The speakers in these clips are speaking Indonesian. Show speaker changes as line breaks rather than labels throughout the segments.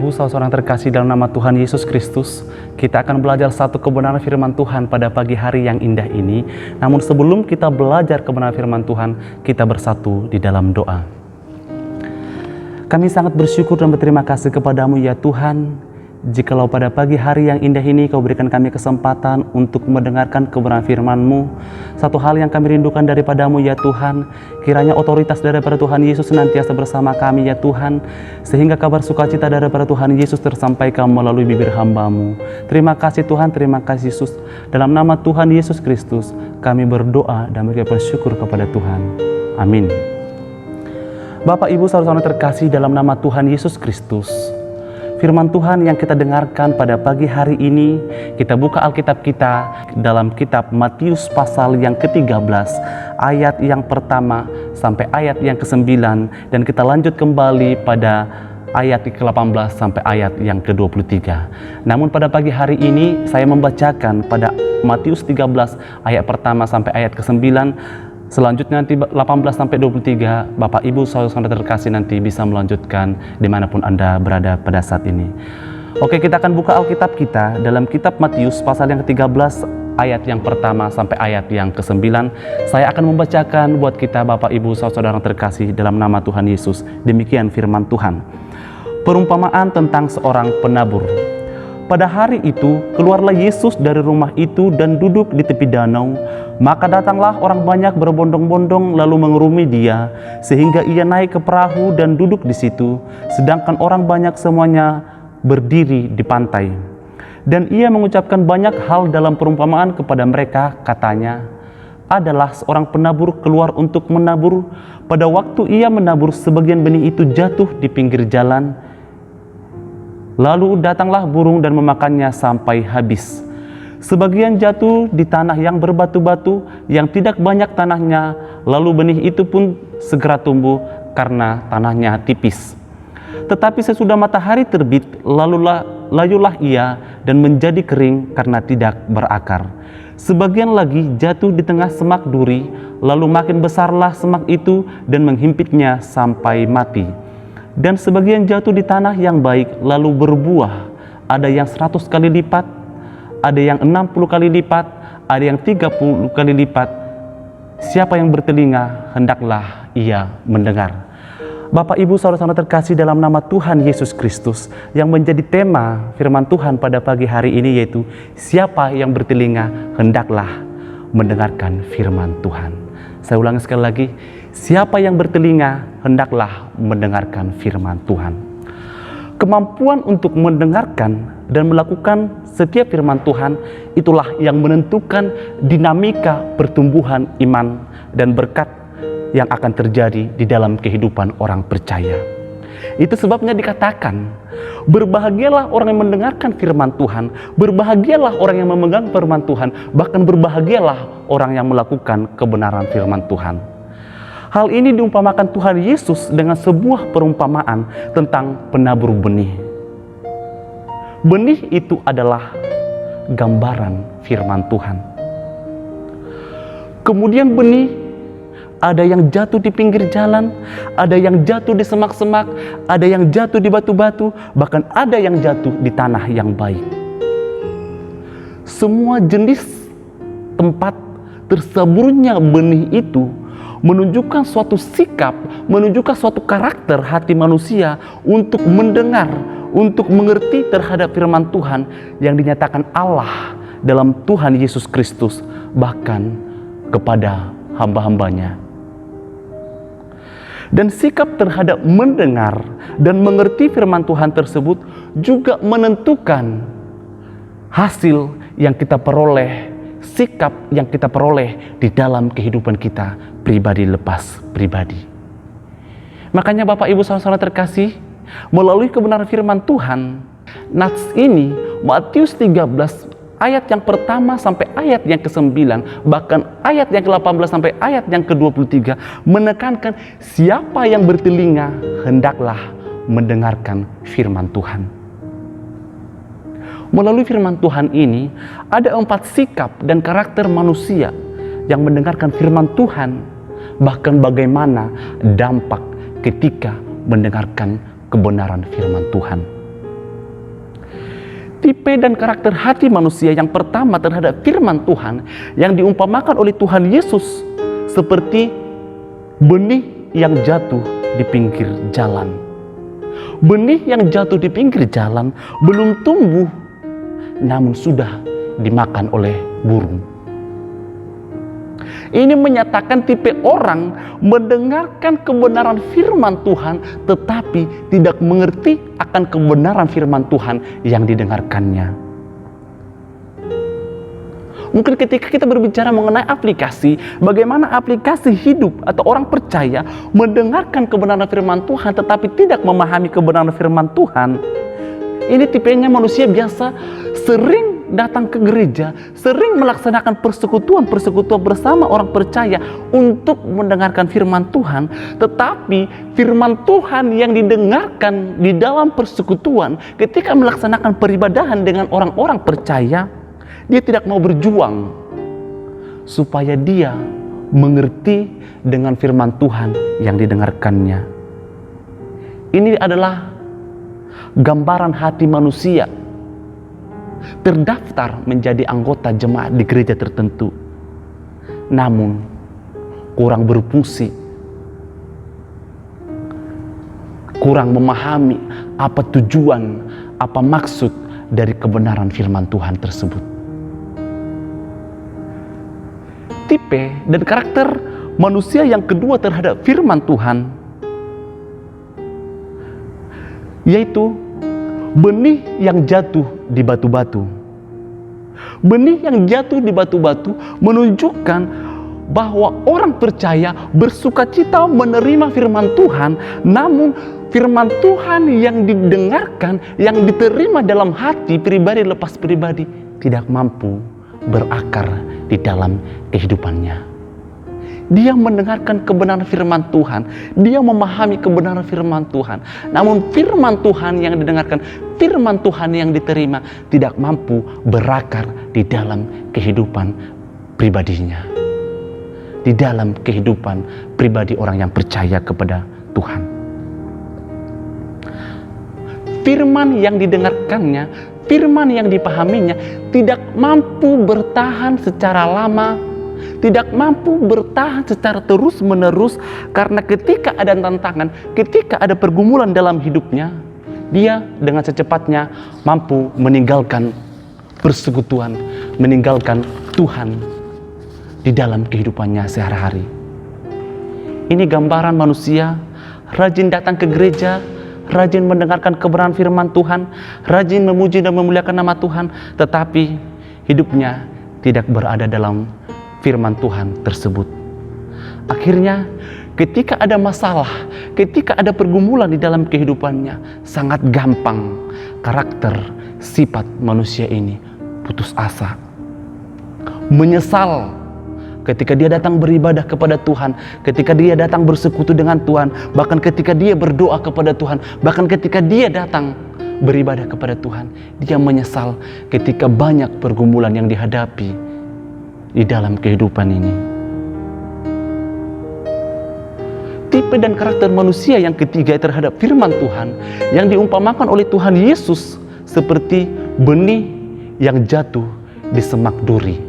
Ibu, saudara yang terkasih dalam nama Tuhan Yesus Kristus, kita akan belajar satu kebenaran firman Tuhan pada pagi hari yang indah ini. Namun sebelum kita belajar kebenaran firman Tuhan, kita bersatu di dalam doa. Kami sangat bersyukur dan berterima kasih kepadamu ya Tuhan, jikalau pada pagi hari yang indah ini Kau berikan kami kesempatan untuk mendengarkan kebenaran firman-Mu. Satu hal yang kami rindukan daripadamu ya Tuhan, kiranya otoritas daripada Tuhan Yesus senantiasa bersama kami ya Tuhan, sehingga kabar sukacita daripada Tuhan Yesus tersampaikan melalui bibir hamba-Mu. Terima kasih Tuhan, terima kasih Yesus. Dalam nama Tuhan Yesus Kristus kami berdoa dan bersyukur kepada Tuhan. Amin. Bapak, Ibu, saudara-saudara terkasih dalam nama Tuhan Yesus Kristus, firman Tuhan yang kita dengarkan pada pagi hari ini, kita buka Alkitab kita dalam kitab Matius pasal yang ke-13, ayat yang pertama sampai ayat yang ke-9, dan kita lanjut kembali pada ayat ke-18 sampai ayat yang ke-23. Namun pada pagi hari ini saya membacakan pada Matius 13 ayat pertama sampai ayat ke-9. Selanjutnya nanti 18 sampai 23, Bapak Ibu saudara-saudara terkasih nanti bisa melanjutkan dimanapun Anda berada pada saat ini. Oke, kita akan buka Alkitab kita dalam kitab Matius pasal yang ke-13 ayat yang pertama sampai ayat yang ke-9. Saya akan membacakan buat kita Bapak Ibu saudara-saudara terkasih dalam nama Tuhan Yesus. Demikian firman Tuhan. Perumpamaan tentang seorang penabur. Pada hari itu, keluarlah Yesus dari rumah itu dan duduk di tepi danau. Maka datanglah orang banyak berbondong-bondong lalu mengerumuni dia, sehingga ia naik ke perahu dan duduk di situ, sedangkan orang banyak semuanya berdiri di pantai. Dan ia mengucapkan banyak hal dalam perumpamaan kepada mereka, katanya, adalah seorang penabur keluar untuk menabur. Pada waktu ia menabur, sebagian benih itu jatuh di pinggir jalan. Lalu datanglah burung dan memakannya sampai habis. Sebagian jatuh di tanah yang berbatu-batu, yang tidak banyak tanahnya, lalu benih itu pun segera tumbuh karena tanahnya tipis. Tetapi sesudah matahari terbit, layulah ia dan menjadi kering karena tidak berakar. Sebagian lagi jatuh di tengah semak duri, lalu makin besarlah semak itu dan menghimpitnya sampai mati. Dan sebagian jatuh di tanah yang baik lalu berbuah, ada yang 100 kali lipat, ada yang 60 kali lipat, ada yang 30 kali lipat. Siapa yang bertelinga hendaklah ia mendengar. Bapak Ibu saudara-saudara terkasih dalam nama Tuhan Yesus Kristus, yang menjadi tema firman Tuhan pada pagi hari ini yaitu siapa yang bertelinga hendaklah mendengarkan firman Tuhan. Saya ulangi sekali lagi, siapa yang bertelinga hendaklah mendengarkan firman Tuhan. Kemampuan untuk mendengarkan dan melakukan setiap firman Tuhan itulah yang menentukan dinamika pertumbuhan iman dan berkat yang akan terjadi di dalam kehidupan orang percaya. Itu sebabnya dikatakan, berbahagialah orang yang mendengarkan firman Tuhan, berbahagialah orang yang memegang firman Tuhan, bahkan berbahagialah orang yang melakukan kebenaran firman Tuhan. Hal ini diumpamakan Tuhan Yesus dengan sebuah perumpamaan tentang penabur benih. Benih itu adalah gambaran firman Tuhan. Kemudian benih, ada yang jatuh di pinggir jalan, ada yang jatuh di semak-semak, ada yang jatuh di batu-batu, bahkan ada yang jatuh di tanah yang baik. Semua jenis tempat terseburnya benih itu menunjukkan suatu sikap, menunjukkan suatu karakter hati manusia untuk mendengar, untuk mengerti terhadap firman Tuhan yang dinyatakan Allah dalam Tuhan Yesus Kristus, bahkan kepada hamba-hambanya. Dan sikap terhadap mendengar dan mengerti firman Tuhan tersebut juga menentukan hasil yang kita peroleh, sikap yang kita peroleh di dalam kehidupan kita pribadi lepas pribadi. Makanya Bapak Ibu saudara-saudara terkasih, melalui kebenaran firman Tuhan, nats ini Matius 13 ayat yang pertama sampai ayat yang ke-9, bahkan ayat yang ke-18 sampai ayat yang ke-23 menekankan siapa yang bertelinga hendaklah mendengarkan firman Tuhan. Melalui firman Tuhan ini ada 4 sikap dan karakter manusia yang mendengarkan firman Tuhan, bahkan bagaimana dampak ketika mendengarkan kebenaran firman Tuhan. Tipe dan karakter hati manusia yang pertama terhadap firman Tuhan yang diumpamakan oleh Tuhan Yesus seperti benih yang jatuh di pinggir jalan. Benih yang jatuh di pinggir jalan belum tumbuh, namun sudah dimakan oleh burung. Ini menyatakan tipe orang mendengarkan kebenaran firman Tuhan tetapi tidak mengerti akan kebenaran firman Tuhan yang didengarkannya. Mungkin ketika kita berbicara mengenai aplikasi, bagaimana aplikasi hidup atau orang percaya mendengarkan kebenaran firman Tuhan tetapi tidak memahami kebenaran firman Tuhan. Ini tipenya manusia biasa sering datang ke gereja, sering melaksanakan persekutuan bersama orang percaya untuk mendengarkan firman Tuhan, tetapi firman Tuhan yang didengarkan di dalam persekutuan ketika melaksanakan peribadahan dengan orang-orang percaya, dia tidak mau berjuang supaya dia mengerti dengan firman Tuhan yang didengarkannya. Ini adalah gambaran hati manusia terdaftar menjadi anggota jemaat di gereja tertentu, namun kurang berfungsi, kurang memahami apa tujuan, apa maksud dari kebenaran firman Tuhan tersebut. Tipe dan karakter manusia yang kedua terhadap firman Tuhan yaitu benih yang jatuh di batu-batu. Benih yang jatuh di batu-batu menunjukkan bahwa orang percaya bersuka cita menerima firman Tuhan, namun firman Tuhan yang didengarkan, yang diterima dalam hati pribadi lepas pribadi tidak mampu berakar di dalam kehidupannya. Dia mendengarkan kebenaran firman Tuhan, dia memahami kebenaran firman Tuhan, namun firman Tuhan yang didengarkan, firman Tuhan yang diterima tidak mampu berakar di dalam kehidupan pribadinya, di dalam kehidupan pribadi orang yang percaya kepada Tuhan. Firman yang didengarkannya, firman yang dipahaminya tidak mampu bertahan secara lama, tidak mampu bertahan secara terus-menerus, karena ketika ada tantangan, ketika ada pergumulan dalam hidupnya, dia dengan secepatnya mampu meninggalkan persekutuan, meninggalkan Tuhan di dalam kehidupannya sehari-hari. Ini gambaran manusia rajin datang ke gereja, rajin mendengarkan kebenaran firman Tuhan, rajin memuji dan memuliakan nama Tuhan, tetapi hidupnya tidak berada dalam firman Tuhan tersebut. Akhirnya ketika ada masalah, ketika ada pergumulan di dalam kehidupannya, sangat gampang karakter sifat manusia ini putus asa, menyesal ketika dia datang beribadah kepada Tuhan, ketika dia datang bersekutu dengan Tuhan, bahkan ketika dia berdoa kepada Tuhan, bahkan ketika dia datang beribadah kepada Tuhan, dia menyesal ketika banyak pergumulan yang dihadapi di dalam kehidupan ini. Tipe dan karakter manusia yang ketiga terhadap firman Tuhan yang diumpamakan oleh Tuhan Yesus seperti benih yang jatuh di semak duri.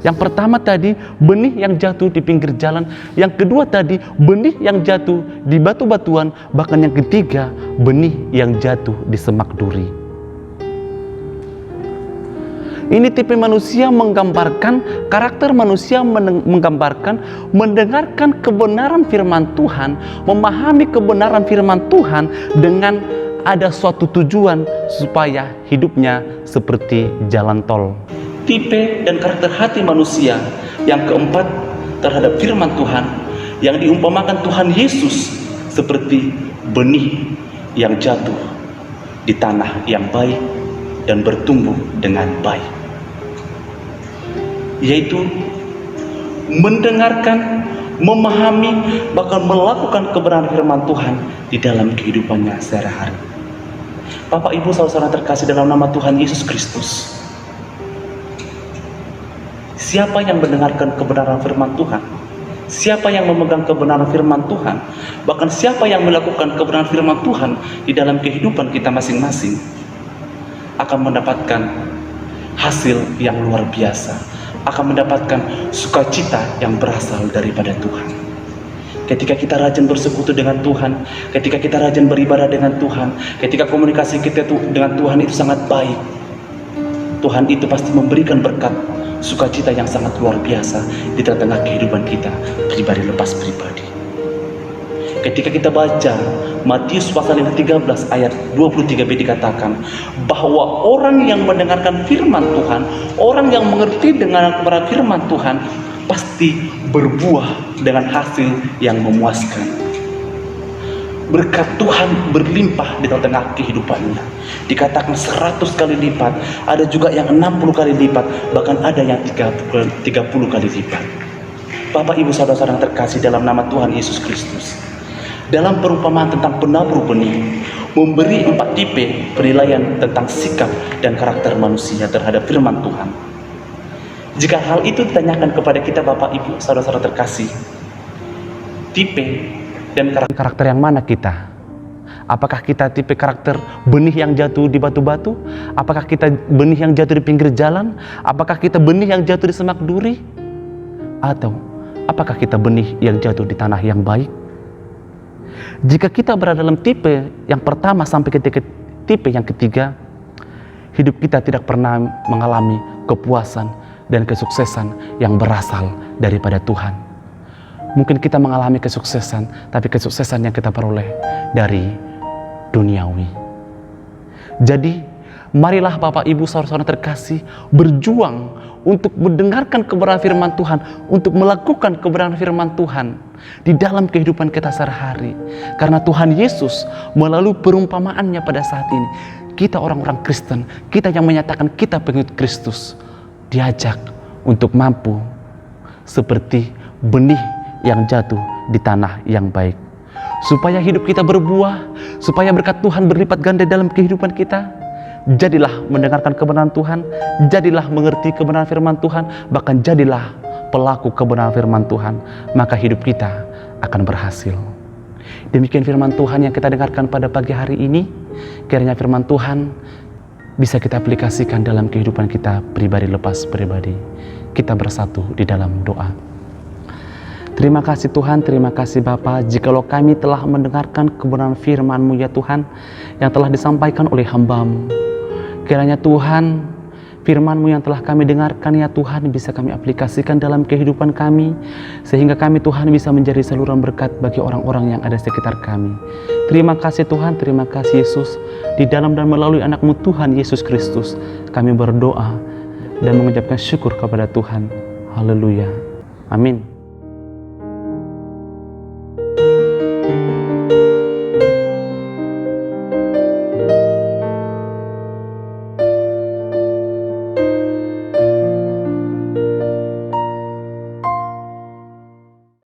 Yang pertama tadi benih yang jatuh di pinggir jalan, yang kedua tadi benih yang jatuh di batu-batuan, bahkan yang ketiga benih yang jatuh di semak duri. Ini tipe manusia menggambarkan, karakter manusia menggambarkan mendengarkan kebenaran firman Tuhan, memahami kebenaran firman Tuhan dengan ada suatu tujuan supaya hidupnya seperti jalan tol. Tipe dan karakter hati manusia yang keempat terhadap firman Tuhan yang diumpamakan Tuhan Yesus seperti benih yang jatuh di tanah yang baik dan bertumbuh dengan baik, yaitu mendengarkan, memahami, bahkan melakukan kebenaran firman Tuhan di dalam kehidupannya sehari-hari. Bapak, Ibu, saudara terkasih dalam nama Tuhan Yesus Kristus, siapa yang mendengarkan kebenaran firman Tuhan, siapa yang memegang kebenaran firman Tuhan, bahkan siapa yang melakukan kebenaran firman Tuhan di dalam kehidupan kita masing-masing, akan mendapatkan hasil yang luar biasa, akan mendapatkan sukacita yang berasal daripada Tuhan. Ketika kita rajin bersekutu dengan Tuhan, ketika kita rajin beribadah dengan Tuhan, ketika komunikasi kita dengan Tuhan itu sangat baik, Tuhan itu pasti memberikan berkat sukacita yang sangat luar biasa di tengah-tengah kehidupan kita pribadi lepas pribadi. Ketika kita baca Matius pasal yang 13 ayat 23b dikatakan bahwa orang yang mendengarkan firman Tuhan, orang yang mengerti dengan firman Tuhan pasti berbuah dengan hasil yang memuaskan. Berkat Tuhan berlimpah di tengah kehidupannya. Dikatakan 100 kali lipat, ada juga yang 60 kali lipat, bahkan ada yang 30 kali lipat. Bapak, Ibu, Saudara-saudara yang terkasih dalam nama Tuhan Yesus Kristus, dalam perumpamaan tentang penabur benih, memberi 4 tipe penilaian tentang sikap dan karakter manusia terhadap firman Tuhan. Jika hal itu ditanyakan kepada kita, Bapak, Ibu, Saudara-saudara terkasih, tipe dan karakter yang mana kita? Apakah kita tipe karakter benih yang jatuh di batu-batu? Apakah kita benih yang jatuh di pinggir jalan? Apakah kita benih yang jatuh di semak duri? Atau apakah kita benih yang jatuh di tanah yang baik? Jika kita berada dalam tipe yang pertama sampai ke tipe yang ketiga, hidup kita tidak pernah mengalami kepuasan dan kesuksesan yang berasal daripada Tuhan. Mungkin kita mengalami kesuksesan, tapi kesuksesan yang kita peroleh dari duniawi. Jadi, marilah Bapak, Ibu, Saudara-saudara terkasih berjuang untuk mendengarkan kebenaran firman Tuhan, untuk melakukan kebenaran firman Tuhan di dalam kehidupan kita sehari-hari. Karena Tuhan Yesus melalui perumpamaannya pada saat ini, kita orang-orang Kristen, kita yang menyatakan kita pengikut Kristus, diajak untuk mampu seperti benih yang jatuh di tanah yang baik, supaya hidup kita berbuah, supaya berkat Tuhan berlipat ganda dalam kehidupan kita. Jadilah mendengarkan kebenaran Tuhan, jadilah mengerti kebenaran firman Tuhan, bahkan jadilah pelaku kebenaran firman Tuhan, maka hidup kita akan berhasil. Demikian firman Tuhan yang kita dengarkan pada pagi hari ini. Kiranya firman Tuhan bisa kita aplikasikan dalam kehidupan kita pribadi lepas pribadi. Kita bersatu di dalam doa. Terima kasih Tuhan, terima kasih Bapa, jikalau kami telah mendengarkan kebenaran firman-Mu ya Tuhan, yang telah disampaikan oleh hamba-Mu. Kiranya Tuhan, firman-Mu yang telah kami dengarkan ya Tuhan, bisa kami aplikasikan dalam kehidupan kami, sehingga kami Tuhan bisa menjadi saluran berkat bagi orang-orang yang ada di sekitar kami. Terima kasih Tuhan, terima kasih Yesus, di dalam dan melalui anak-Mu Tuhan Yesus Kristus, kami berdoa dan mengucapkan syukur kepada Tuhan. Haleluya. Amin.